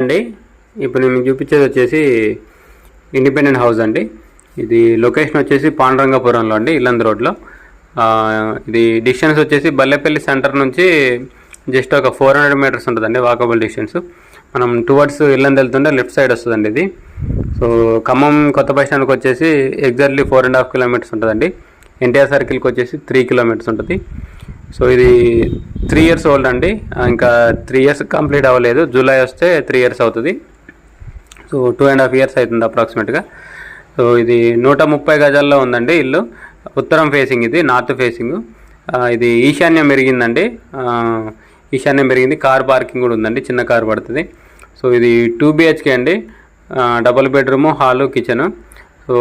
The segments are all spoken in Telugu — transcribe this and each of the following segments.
అండి ఇప్పుడు నేను మీకు చూపించేది వచ్చేసి ఇండిపెండెంట్ హౌస్ అండి. ఇది లొకేషన్ వచ్చేసి పాండురంగపురంలో అండి, ఇల్లందు రోడ్లో. ఇది డిస్టెన్స్ వచ్చేసి బల్లెపల్లి సెంటర్ నుంచి జస్ట్ ఒక 400 మీటర్స్ ఉంటుందండి వాకబుల్ డిస్టెన్స్. మనం టువర్డ్స్ ఇల్లందు వెళ్తుంటే లెఫ్ట్ సైడ్ వస్తుందండి ఇది. సో ఖమ్మం కొత్త బస్ స్టాండ్కి వచ్చేసి ఎగ్జాక్ట్లీ 4.5 కిలోమీటర్స్ ఉంటుందండి. ఎన్టీఆర్ సర్కిల్కి వచ్చేసి 3 కిలోమీటర్స్ ఉంటుంది. సో ఇది 3 years ఓల్డ్ అండి, ఇంకా 3 years కంప్లీట్ అవ్వలేదు. జూలై వస్తే 3 years అవుతుంది. సో 2.5 years అవుతుంది అప్రాక్సిమేట్గా. సో ఇది 130 గజాల్లో ఉందండి ఇల్లు. ఉత్తరం ఫేసింగ్, ఇది నార్త్ ఫేసింగ్. ఇది ఈశాన్యం పెరిగిందండి, ఈశాన్యం పెరిగింది. కార్ పార్కింగ్ కూడా ఉందండి, చిన్న కార్ పడుతుంది. సో ఇది 2 BHK అండి, double bedroom, hall, kitchen. So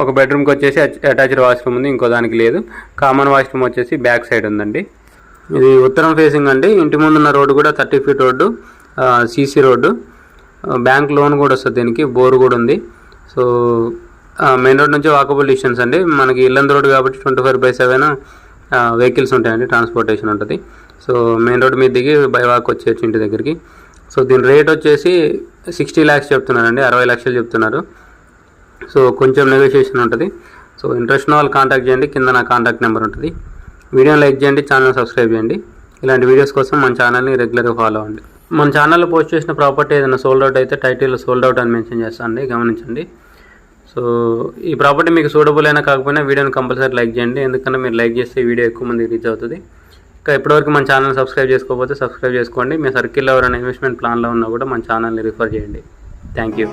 ఒక బెడ్రూమ్కి వచ్చేసి అటాచ్డ్ వాష్రూమ్ ఉంది, ఇంకో దానికి లేదు. కామన్ వాష్రూమ్ వచ్చేసి బ్యాక్ సైడ్ ఉందండి. ఇది ఉత్తరం ఫేసింగ్ అండి. ఇంటి ముందున్న రోడ్డు కూడా 30 feet road, CC road. Bank loan కూడా వస్తుంది దీనికి, బోర్ కూడా ఉంది. సో మెయిన్ రోడ్ నుంచి వాకబుల్ డిస్టెన్స్ అండి. మనకి ఇల్లందు రోడ్ కాబట్టి 24/7 వెహికల్స్ ఉంటాయండి, ట్రాన్స్పోర్టేషన్ ఉంటుంది. సో మెయిన్ రోడ్ మీద దిగి బై వాక్ వచ్చేసి ఇంటి దగ్గరికి. సో దీని రేట్ వచ్చేసి 60 lakhs చెప్తున్నారండి, 60 లక్షలు చెప్తున్నారు. సో కొంచెం నెగోషియేషన్ ఉంటుంది. సో ఇంట్రెస్ట్ ఉన్న వాళ్ళు కాంటాక్ట్ చేయండి, కింద నా కాంటాక్ట్ నెంబర్ ఉంటుంది. వీడియోని లైక్ చేయండి, ఛానల్ సబ్స్క్రైబ్ చేయండి. ఇలాంటి వీడియోస్ కోసం మన ఛానల్ని రెగ్యులర్గా ఫాలో అవ్వండి. మన ఛానల్లో పోస్ట్ చేసిన ప్రాపర్టీ ఏదైనా సోల్డ్ అవుట్ అయితే టైటిల్లో సోల్డ్ అవుట్ అని మెన్షన్ చేస్తానండి, గమనించండి. సో ఈ ప్రాపర్టీ మీకు సూటబుల్ అయినా కాకపోయినా వీడియోని కంపల్సరీ లైక్ చేయండి, ఎందుకంటే మీరు లైక్ చేస్తే ఈ వీడియో ఎక్కువ మందికి రీచ్ అవుతుంది. ఇంకా ఇప్పటివరకు మన ఛానల్ సబ్స్క్రైబ్ చేసుకోకపోతే సబ్స్క్రైబ్ చేసుకోండి. మీ సర్కిల్లో ఎవరైనా ఇన్వెస్ట్మెంట్ ప్లాన్లో ఉన్నా కూడా మన ఛానల్ని రిఫర్ చేయండి. Thank you.